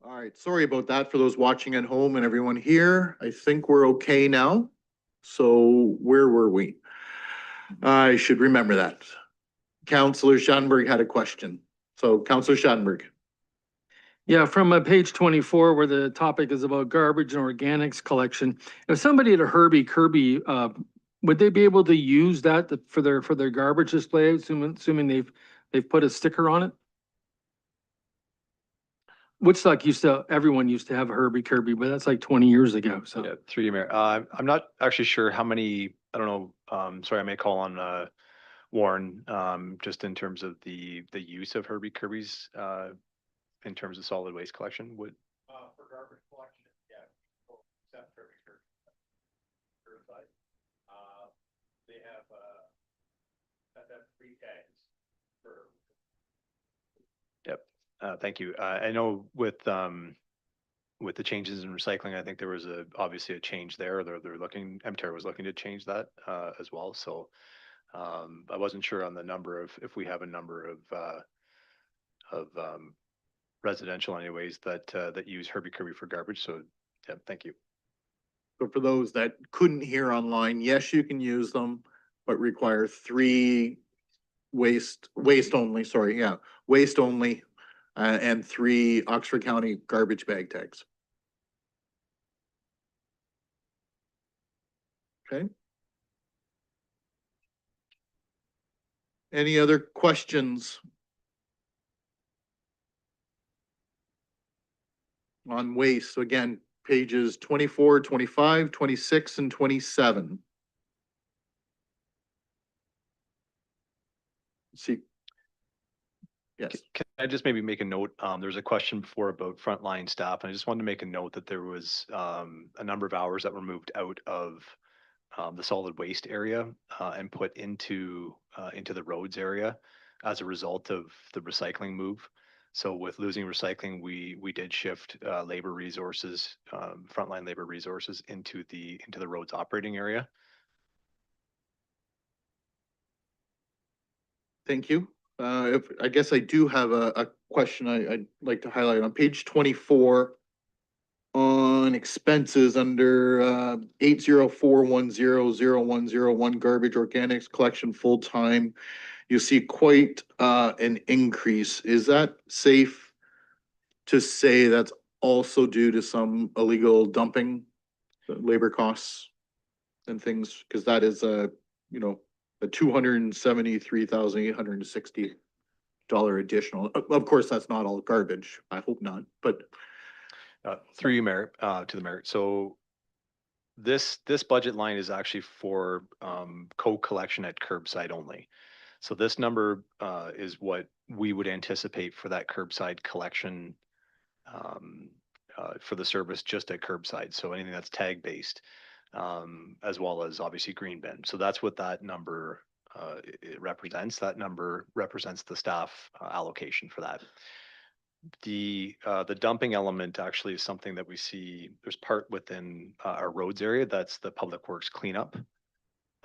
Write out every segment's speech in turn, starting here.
All right, sorry about that for those watching at home and everyone here. I think we're okay now. So where were we? I should remember that. Councillor Schadenberg had a question. So Councillor Schadenberg. Yeah, from page 24, where the topic is about garbage and organics collection. If somebody at a Herbie Kirby, would they be able to use that for their garbage display, assuming they've put a sticker on it? Which like everyone used to have a Herbie Kirby, but that's like 20 years ago. So Yeah, through you, Mayor. I'm not actually sure how many, I don't know, sorry, I may call on Warren, just in terms of the use of Herbie Kirby's in terms of solid waste collection would. For garbage collection, yeah, people accept Herbie Kirby curbside. They have free tags for. Yep, thank you. I know with the changes in recycling, I think there was obviously a change there. They're looking, MTR was looking to change that as well. So I wasn't sure on the number of, if we have a number of residential anyways that use Herbie Kirby for garbage. So yeah, thank you. So for those that couldn't hear online, yes, you can use them, but require 3 waste only, sorry, yeah, waste only, and 3 Oxford County garbage bag tags. Okay. Any other questions on waste? So again, pages 24, 25, 26, and 27. Let's see. Yes. Can I just maybe make a note? There's a question before about frontline staff, and I just wanted to make a note that there was a number of hours that were moved out of the solid waste area and put into the roads area as a result of the recycling move. So with losing recycling, we did shift labor resources, frontline labor resources into the roads operating area. Thank you. I guess I do have a question I'd like to highlight on page 24 on expenses under 804100101 garbage organics collection full-time. You see quite an increase. Is that safe to say that's also due to some illegal dumping, labor costs and things? Because that is a $273,860 additional. Of course, that's not all garbage. I hope not, but Through you, Mayor, to the Mayor. So this budget line is actually for co-collection at curbside only. So this number is what we would anticipate for that curbside collection for the service just at curbside. So anything that's tag based, as well as obviously green bin. So that's what that number it represents. That number represents the staff allocation for that. The dumping element actually is something that we see. There's part within our roads area that's the public works cleanup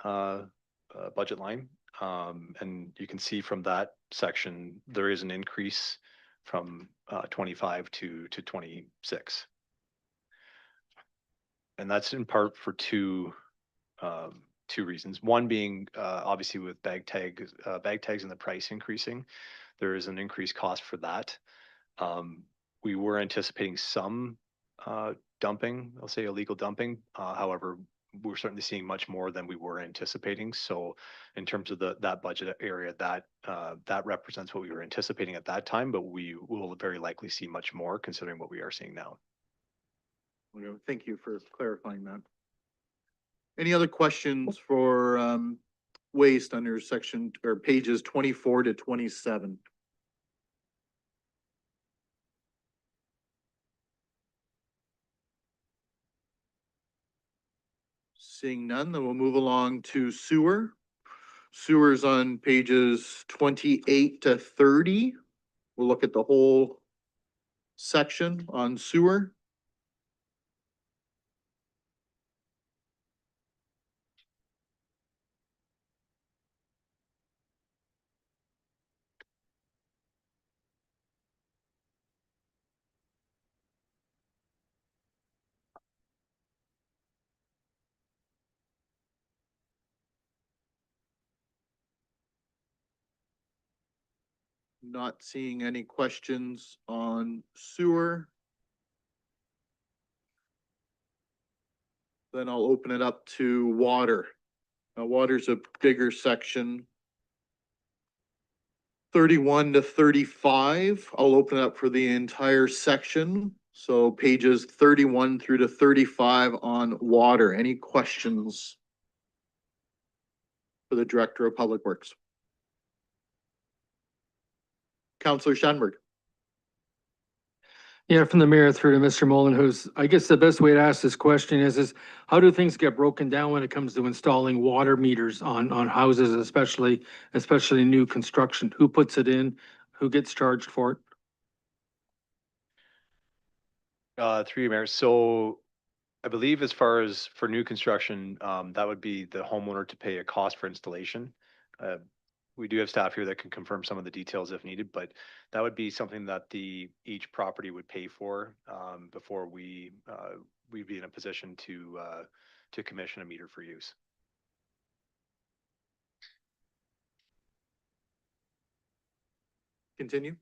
budget line, and you can see from that section there is an increase from 25 to 26, and that's in part for two reasons. One being obviously with bag tags and the price increasing, there is an increased cost for that. We were anticipating some dumping, I'll say illegal dumping. However, we're certainly seeing much more than we were anticipating. So in terms of that budget area, that represents what we were anticipating at that time, but we will very likely see much more considering what we are seeing now. Thank you for clarifying that. Any other questions for waste under section or pages 24 to 27? Seeing none, then we'll move along to sewer. Sewer's on pages 28 to 30. We'll look at the whole section on sewer. Not seeing any questions on sewer. Then I'll open it up to water. Now, water's a bigger section. 31 to 35, I'll open it up for the entire section. So pages 31 through to 35 on water. Any questions for the Director of Public Works? Counselor Schanberg. Yeah, from the mayor through to Mr. Mullen, who's, I guess the best way to ask this question is how do things get broken down when it comes to installing water meters on houses, especially new construction? Who puts it in? Who gets charged for it? Through you, Mayor. So I believe as far as for new construction, that would be the homeowner to pay a cost for installation. We do have staff here that can confirm some of the details if needed, but that would be something that each property would pay for, before we'd be in a position to commission a meter for use. Continue.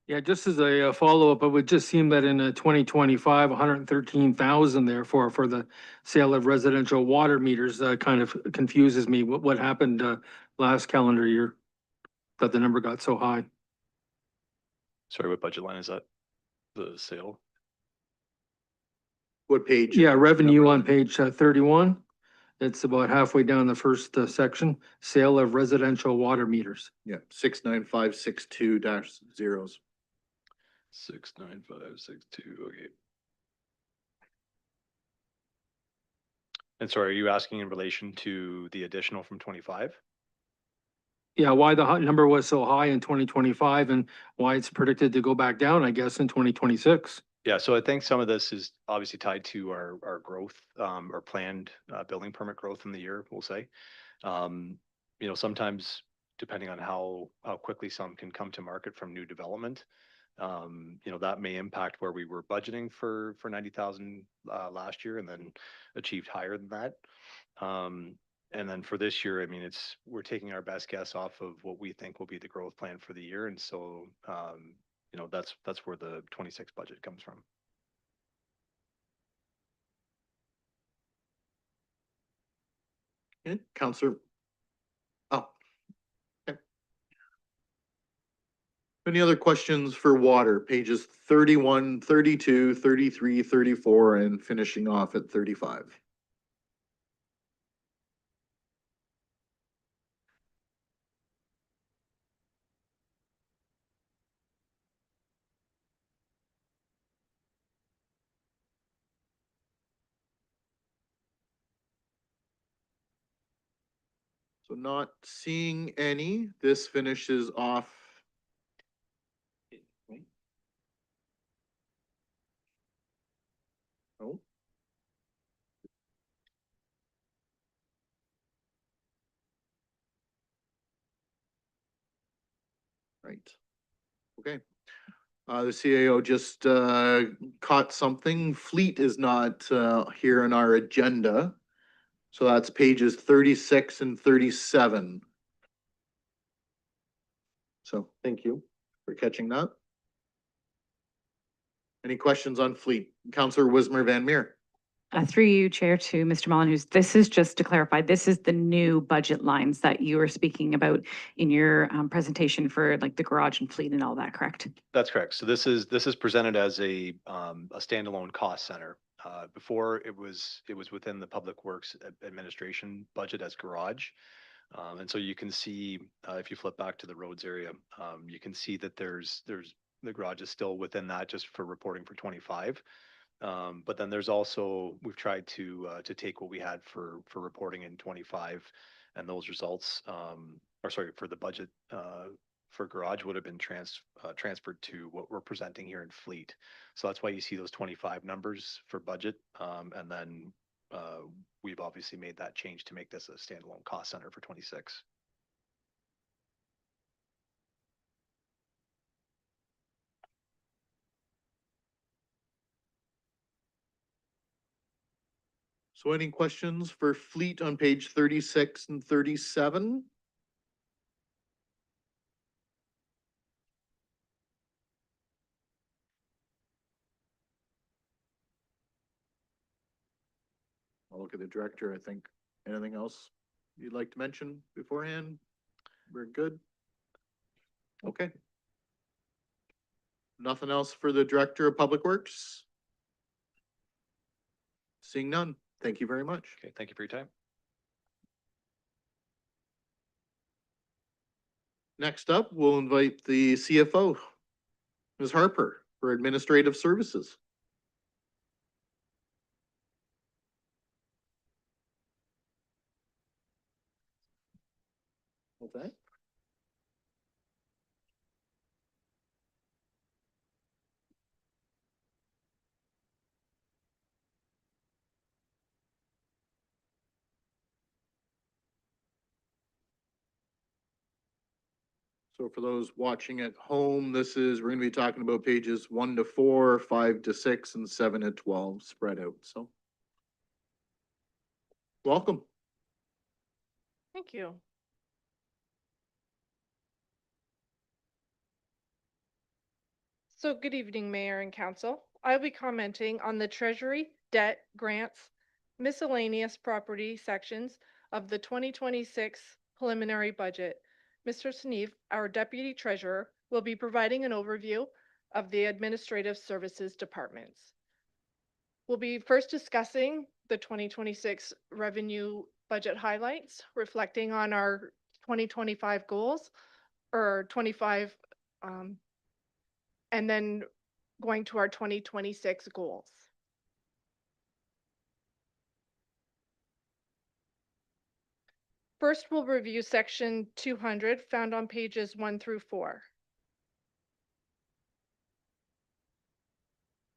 Yeah, just as a follow-up, it would just seem that in 2025, 113,000 there for the sale of residential water meters, kind of confuses me. What happened last calendar year that the number got so high? Sorry, what budget line is that? The sale? What page? Yeah, revenue on page 31. It's about halfway down the first section, sale of residential water meters. Yeah, 69562-0. 69562, okay. And sorry, are you asking in relation to the additional from 25? Yeah, why the number was so high in 2025 and why it's predicted to go back down, I guess, in 2026. Yeah, so I think some of this is obviously tied to our growth, our planned building permit growth in the year, we'll say. Sometimes depending on how quickly some can come to market from new development, that may impact where we were budgeting for 90,000 last year and then achieved higher than that. And then for this year, I mean, we're taking our best guess off of what we think will be the growth plan for the year. And so, that's where the 26 budget comes from. Okay, Counselor. Oh. Okay. Any other questions for water? Pages 31, 32, 33, 34, and finishing off at 35. So not seeing any, this finishes off. Oh. Right. Okay. The CAO just caught something. Fleet is not here in our agenda. So that's pages 36 and 37. So thank you for catching that. Any questions on fleet? Councillor Wismer Van Meer. Through you, Chair, to Mr. Molyneux, this is just to clarify, this is the new budget lines that you were speaking about in your presentation for like the garage and fleet and all that, correct? That's correct. So this is presented as a standalone cost center. Before it was within the Public Works Administration budget as garage. And so you can see, if you flip back to the roads area, you can see that there's the garage is still within that just for reporting for 25. But then there's also, we've tried to take what we had for reporting in 25 and those results, for the budget, for garage would have been transferred to what we're presenting here in fleet. So that's why you see those 25 numbers for budget. And then we've obviously made that change to make this a standalone cost center for 26. So any questions for fleet on page 36 and 37? I'll look at the director, I think. Anything else you'd like to mention beforehand? We're good? Okay. Nothing else for the Director of Public Works? Seeing none, thank you very much. Okay, thank you for your time. Next up, we'll invite the CFO, Ms. Harper, for Administrative Services. Okay. So for those watching at home, we're gonna be talking about pages 1 to 4, 5 to 6, and 7 to 12 spread out, so. Welcome. Thank you. So good evening, Mayor and Council. I'll be commenting on the Treasury, Debt, Grants, Miscellaneous Property sections of the 2026 preliminary budget. Mr. Sneeve, our Deputy Treasurer, will be providing an overview of the Administrative Services Departments. We'll be first discussing the 2026 revenue budget highlights, reflecting on our 2025 goals, or 25, and then going to our 2026 goals. First, we'll review section 200 found on pages 1 through 4.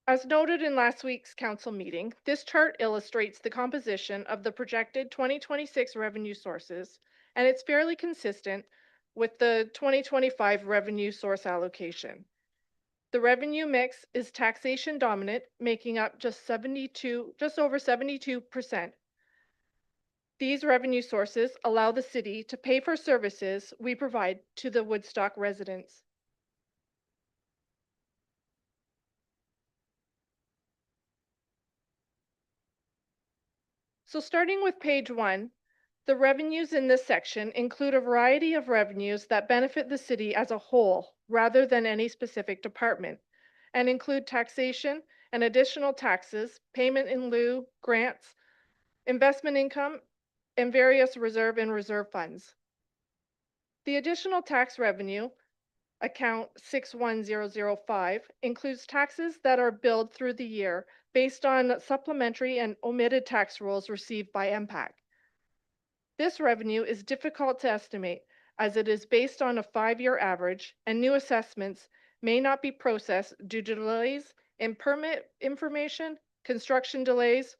As noted in last week's council meeting, this chart illustrates the composition of the projected 2026 revenue sources, and it's fairly consistent with the 2025 revenue source allocation. The revenue mix is taxation dominant, making up just over 72%. These revenue sources allow the city to pay for services we provide to the Woodstock residents. So starting with page 1, the revenues in this section include a variety of revenues that benefit the city as a whole rather than any specific department, and include taxation and additional taxes, payment in lieu, grants, investment income, and various reserve and reserve funds. The additional tax revenue, account 61005, includes taxes that are billed through the year based on supplementary and omitted tax rolls received by MPAC. This revenue is difficult to estimate as it is based on a 5-year average, and new assessments may not be processed due to delays in permit information, construction delays,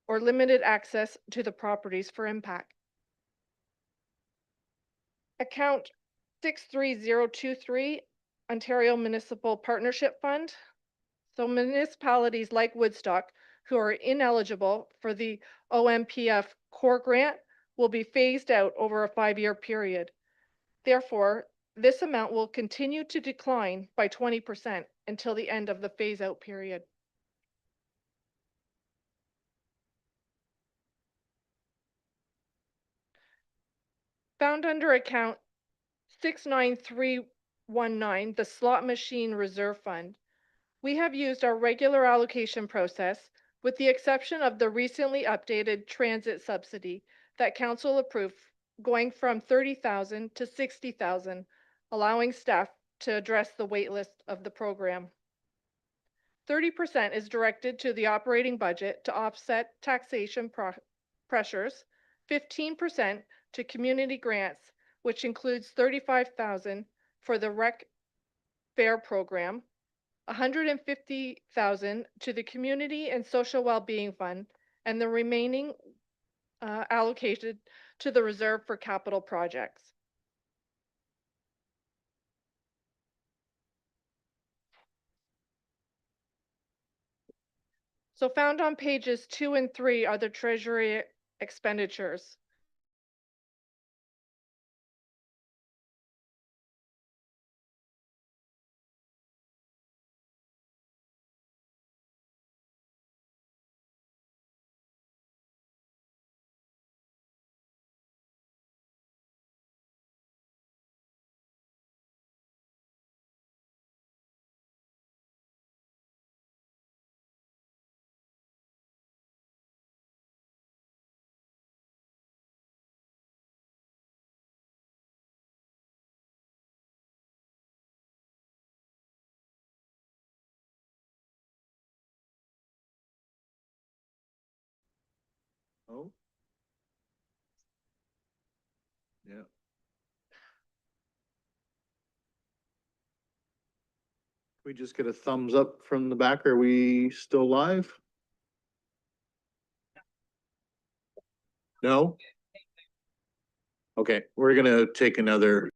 or limited access to the properties for MPAC. Account 63023, Ontario Municipal Partnership Fund. So municipalities like Woodstock who are ineligible for the OMPF core grant will be phased out over a 5-year period. Therefore, this amount will continue to decline by 20% until the end of the phase-out period. Found under account 69319, the Slot Machine Reserve Fund, we have used our regular allocation process with the exception of the recently updated transit subsidy that council approved, going from 30,000 to 60,000, allowing staff to address the wait list of the program. 30% is directed to the operating budget to offset taxation pressures, 15% to community grants, which includes 35,000 for the rec fair program, 150,000 to the Community and Social Wellbeing Fund, and the remaining allocated to the reserve for capital projects. So found on pages 2 and 3 are the Treasury expenditures. Oh. Yeah. We just get a thumbs up from the back. Are we still live? No? Okay, we're gonna take another